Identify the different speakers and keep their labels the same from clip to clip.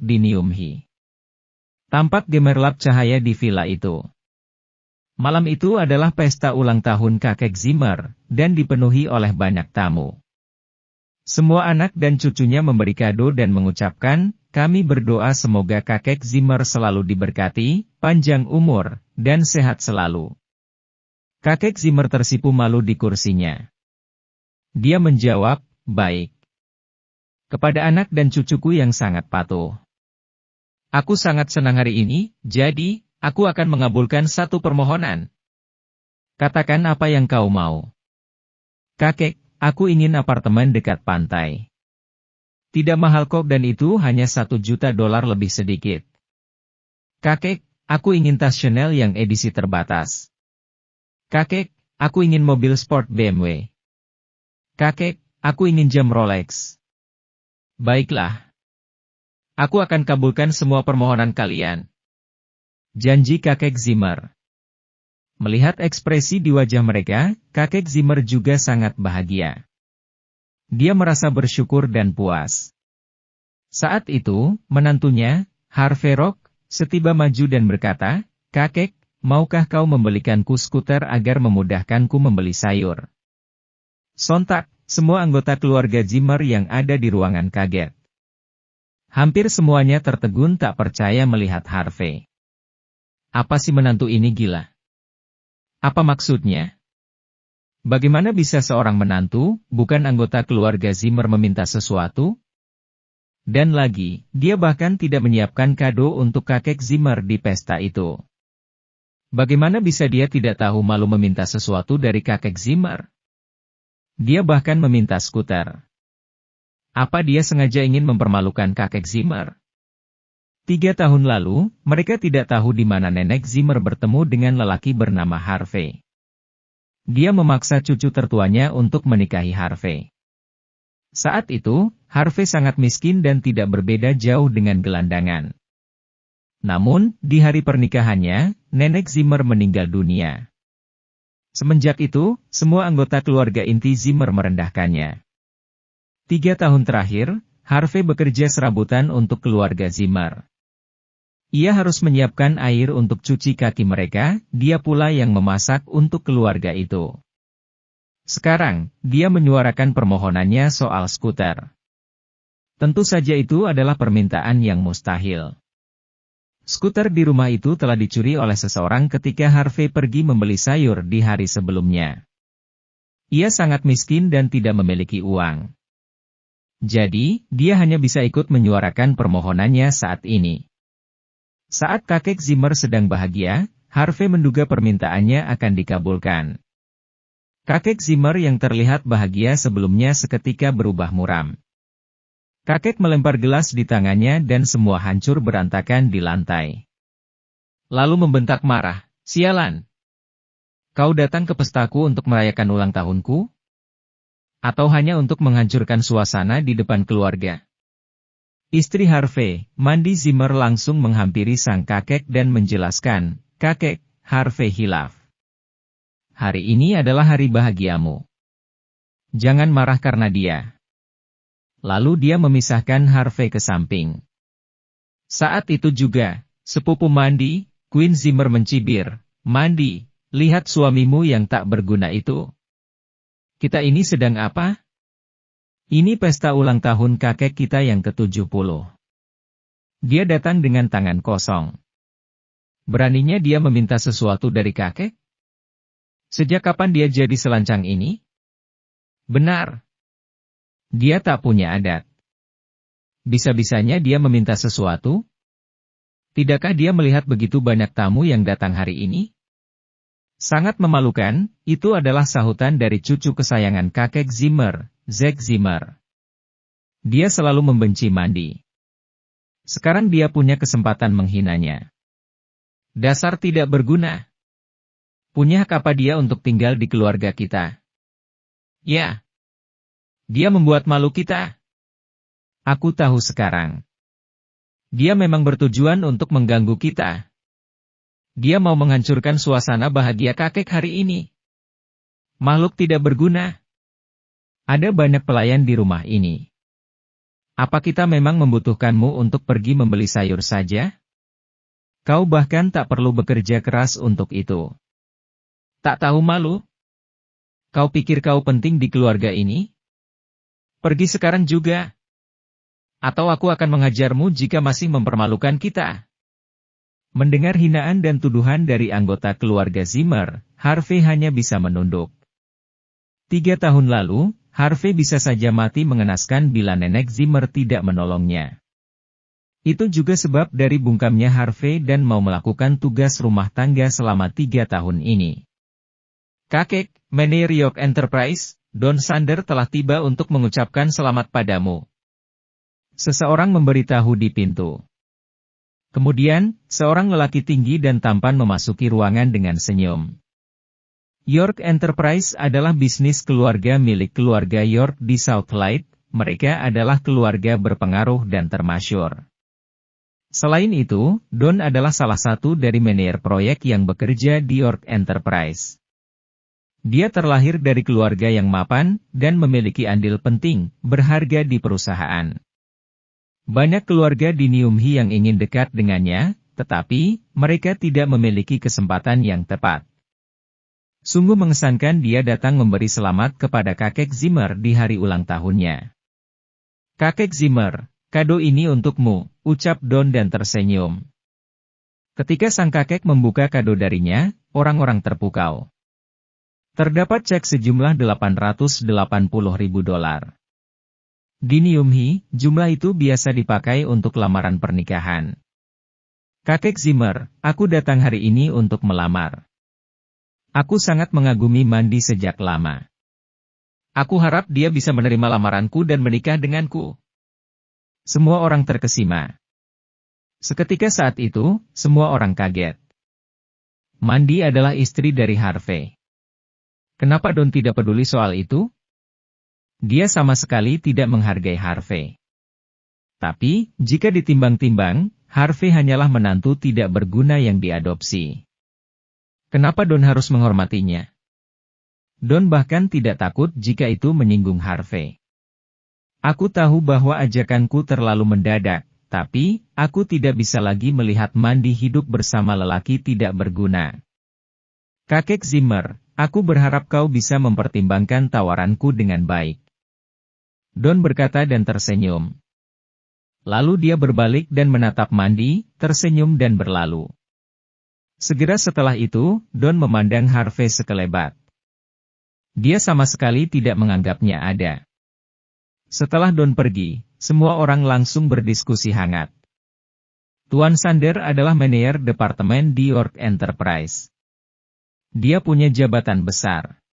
Speaker 1: di Nyumhi. Tampak gemerlap cahaya di villa itu. Malam itu adalah pesta ulang tahun kakek Zimmer, dan dipenuhi oleh banyak tamu. Semua anak dan cucunya memberi kado dan mengucapkan, kami berdoa semoga kakek Zimmer selalu diberkati, panjang umur, dan sehat selalu. Kakek Zimmer tersipu malu di kursinya. Dia menjawab, baik. Kepada anak dan cucuku yang sangat patuh. Aku sangat senang hari ini, jadi, aku akan mengabulkan satu permohonan. Katakan apa yang kau mau. Kakek, aku ingin apartemen dekat pantai. Tidak mahal kok dan itu hanya $1 juta lebih sedikit. Kakek, aku ingin tas Chanel yang edisi terbatas. Kakek, aku ingin mobil sport BMW. Kakek, aku ingin jam Rolex. Baiklah. Aku akan kabulkan semua permohonan kalian. Janji kakek Zimmer. Melihat ekspresi di wajah mereka, kakek Zimmer juga sangat bahagia. Dia merasa bersyukur dan puas. Saat itu, menantunya, Harvey Rock, setiba maju dan berkata, kakek, maukah kau membelikanku skuter agar memudahkanku membeli sayur? Sontak, semua anggota keluarga Zimmer yang ada di ruangan kaget. Hampir semuanya tertegun tak percaya melihat Harvey. Apa si menantu ini gila? Apa maksudnya? Bagaimana bisa seorang menantu, bukan anggota keluarga Zimmer meminta sesuatu? Dan lagi, dia bahkan tidak menyiapkan kado untuk kakek Zimmer di pesta itu. Bagaimana bisa dia tidak tahu malu meminta sesuatu dari kakek Zimmer? Dia bahkan meminta skuter. Apa dia sengaja ingin mempermalukan kakek Zimmer? 3 tahun lalu, mereka tidak tahu di mana nenek Zimmer bertemu dengan lelaki bernama Harvey. Dia memaksa cucu tertuanya untuk menikahi Harvey. Saat itu, Harvey sangat miskin dan tidak berbeda jauh dengan gelandangan. Namun, di hari pernikahannya, nenek Zimmer meninggal dunia. Semenjak itu, semua anggota keluarga inti Zimmer merendahkannya. 3 tahun terakhir, Harvey bekerja serabutan untuk keluarga Zimmer. Ia harus menyiapkan air untuk cuci kaki mereka, dia pula yang memasak untuk keluarga itu. Sekarang, dia menyuarakan permohonannya soal skuter. Tentu saja itu adalah permintaan yang mustahil. Skuter di rumah itu telah dicuri oleh seseorang ketika Harvey pergi membeli sayur di hari sebelumnya. Ia sangat miskin dan tidak memiliki uang. Jadi, dia hanya bisa ikut menyuarakan permohonannya saat ini. Saat kakek Zimmer sedang bahagia, Harvey menduga permintaannya akan dikabulkan. Kakek Zimmer yang terlihat bahagia sebelumnya seketika berubah muram. Kakek melempar gelas di tangannya dan semua hancur berantakan di lantai. Lalu membentak marah, sialan! Kau datang ke pestaku untuk merayakan ulang tahunku? Atau hanya untuk menghancurkan suasana di depan keluarga? Istri Harvey, Mandy Zimmer langsung menghampiri sang kakek dan menjelaskan, kakek, Harvey hilaf. Hari ini adalah hari bahagiamu. Jangan marah karena dia. Lalu dia memisahkan Harvey ke samping. Saat itu juga, sepupu Mandy, Queen Zimmer mencibir, Mandy, lihat suamimu yang tak berguna itu. Kita ini sedang apa? Ini pesta ulang tahun kakek kita yang ke-70. Dia datang dengan tangan kosong. Beraninya dia meminta sesuatu dari kakek? Sejak kapan dia jadi selancang ini? Benar. Dia tak punya adat. Bisa-bisanya dia meminta sesuatu? Tidakkah dia melihat begitu banyak tamu yang datang hari ini? Sangat memalukan, itu adalah sahutan dari cucu kesayangan kakek Zimmer, Zack Zimmer. Dia selalu membenci Mandy. Sekarang dia punya kesempatan menghinanya. Dasar tidak berguna. Punya hak apa dia untuk tinggal di keluarga kita? Ya. Dia membuat malu kita. Aku tahu sekarang. Dia memang bertujuan untuk mengganggu kita. Dia mau menghancurkan suasana bahagia kakek hari ini. Makhluk tidak berguna. Ada banyak pelayan di rumah ini. Apa kita memang membutuhkanmu untuk pergi membeli sayur saja? Kau bahkan tak perlu bekerja keras untuk itu. Tak tahu malu? Kau pikir kau penting di keluarga ini? Pergi sekarang juga. Atau aku akan menghajarmu jika masih mempermalukan kita. Mendengar hinaan dan tuduhan dari anggota keluarga Zimmer, Harvey hanya bisa menunduk. 3 tahun lalu, Harvey bisa saja mati mengenaskan bila nenek Zimmer tidak menolongnya. Itu juga sebab dari bungkamnya Harvey dan mau melakukan tugas rumah tangga selama 3 tahun ini. Kakek, Manajer York Enterprise, Don Sander telah tiba untuk mengucapkan selamat padamu. Seseorang memberitahu di pintu. Kemudian, seorang lelaki tinggi dan tampan memasuki ruangan dengan senyum. York Enterprise adalah bisnis keluarga milik keluarga York di South Light. Mereka adalah keluarga berpengaruh dan termasyur. Selain itu, Don adalah salah satu dari manajer proyek yang bekerja di York Enterprise. Dia terlahir dari keluarga yang mapan, dan memiliki andil penting, berharga di perusahaan. Banyak keluarga di Neumhi yang ingin dekat dengannya, tetapi, mereka tidak memiliki kesempatan yang tepat. Sungguh mengesankan dia datang memberi selamat kepada kakek Zimmer di hari ulang tahunnya. Kakek Zimmer, kado ini untukmu, ucap Don dan tersenyum. Ketika sang kakek membuka kado darinya, orang-orang terpukau. Terdapat cek sejumlah $880.000. Di Neumhi, jumlah itu biasa dipakai untuk lamaran pernikahan. Kakek Zimmer, aku datang hari ini untuk melamar. Aku sangat mengagumi Mandy sejak lama. Aku harap dia bisa menerima lamaranku dan menikah denganku. Semua orang terkesima. Seketika saat itu, semua orang kaget. Mandy adalah istri dari Harvey. Kenapa Don tidak peduli soal itu? Dia sama sekali tidak menghargai Harvey. Tapi, jika ditimbang-timbang, Harvey hanyalah menantu tidak berguna yang diadopsi. Kenapa Don harus menghormatinya? Don bahkan tidak takut jika itu menyinggung Harvey. Aku tahu bahwa ajakanku terlalu mendadak, tapi, aku tidak bisa lagi melihat Mandy hidup bersama lelaki tidak berguna. Kakek Zimmer, aku berharap kau bisa mempertimbangkan tawaranku dengan baik. Don berkata dan tersenyum. Lalu dia berbalik dan menatap Mandy, tersenyum dan berlalu. Segera setelah itu, Don memandang Harvey sekelebat. Dia sama sekali tidak menganggapnya ada. Setelah Don pergi, semua orang langsung berdiskusi hangat. Tuan Sander adalah manajer departemen di York Enterprise. Dia punya jabatan besar.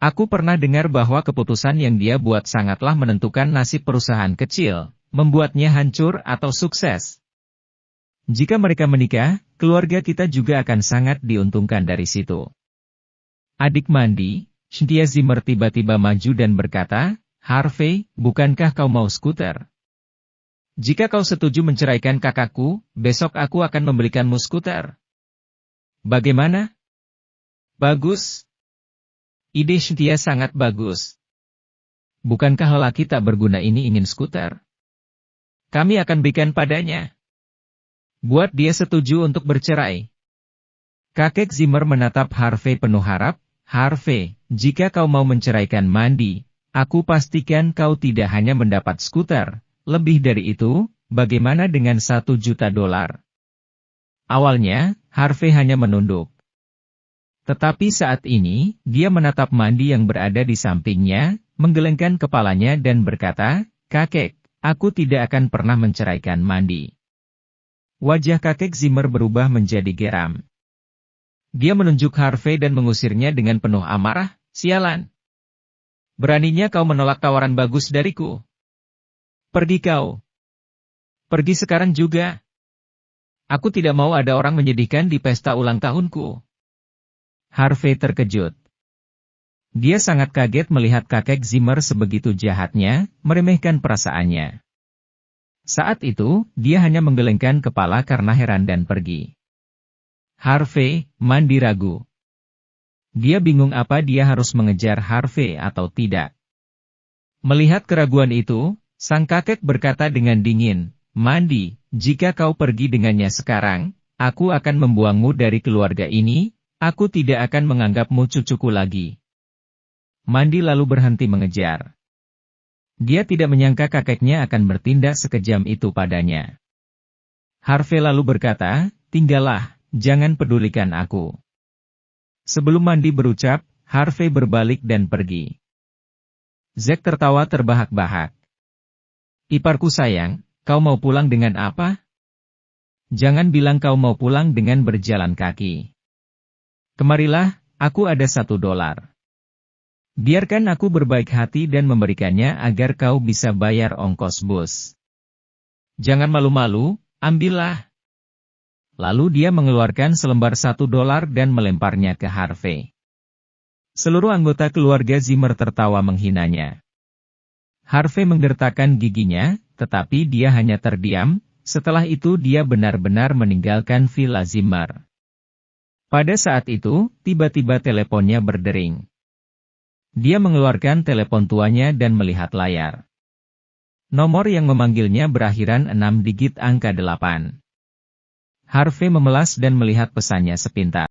Speaker 1: Aku pernah dengar bahwa keputusan yang dia buat sangatlah menentukan nasib perusahaan kecil, membuatnya hancur atau sukses. Jika mereka menikah, keluarga kita juga akan sangat diuntungkan dari situ. Adik Mandy, Cynthia Zimmer tiba-tiba maju dan berkata, Harvey, bukankah kau mau skuter? Jika kau setuju menceraikan kakakku, besok aku akan membelikanmu skuter. Bagaimana? Bagus. Ide Cynthia sangat bagus. Bukankah lelaki tak berguna ini ingin skuter? Kami akan berikan padanya. Buat dia setuju untuk bercerai. Kakek Zimmer menatap Harvey penuh harap. Harvey, jika kau mau menceraikan Mandy, aku pastikan kau tidak hanya mendapat skuter. Lebih dari itu, bagaimana dengan $1 juta? Awalnya, Harvey hanya menunduk. Tetapi saat ini, dia menatap Mandy yang berada di sampingnya, menggelengkan kepalanya dan berkata, Kakek, aku tidak akan pernah menceraikan Mandy. Wajah kakek Zimmer berubah menjadi geram. Dia menunjuk Harvey dan mengusirnya dengan penuh amarah, sialan. Beraninya kau menolak tawaran bagus dariku. Pergi kau. Pergi sekarang juga. Aku tidak mau ada orang menyedihkan di pesta ulang tahunku. Harvey terkejut. Dia sangat kaget melihat kakek Zimmer sebegitu jahatnya, meremehkan perasaannya. Saat itu, dia hanya menggelengkan kepala karena heran dan pergi. Harvey, Mandy ragu. Dia bingung apa dia harus mengejar Harvey atau tidak. Melihat keraguan itu, Sang kakek berkata dengan dingin, "Mandi, jika kau pergi dengannya sekarang, aku akan membuangmu dari keluarga ini, aku tidak akan menganggapmu cucuku lagi." Mandi lalu berhenti mengejar. Dia tidak menyangka kakeknya akan bertindak sekejam itu padanya. Harvey lalu berkata, "Tinggallah, jangan pedulikan aku." Sebelum Mandi berucap, Harvey berbalik dan pergi. Zack tertawa terbahak-bahak. "Iparku sayang, kau mau pulang dengan apa? Jangan bilang kau mau pulang dengan berjalan kaki. Kemarilah, aku ada $1. Biarkan aku berbaik hati dan memberikannya agar kau bisa bayar ongkos bus. Jangan malu-malu, ambillah." Lalu dia mengeluarkan selembar $1 dan melemparnya ke Harvey. Seluruh anggota keluarga Zimmer tertawa menghinanya. Harvey menggertakkan giginya, tetapi dia hanya terdiam. Setelah itu dia benar-benar meninggalkan Villa Zimmer. Pada saat itu, tiba-tiba teleponnya berdering. Dia mengeluarkan telepon tuanya dan melihat layar. Nomor yang memanggilnya berakhiran 6 digit angka 8. Harvey memelas dan melihat pesannya sepintas.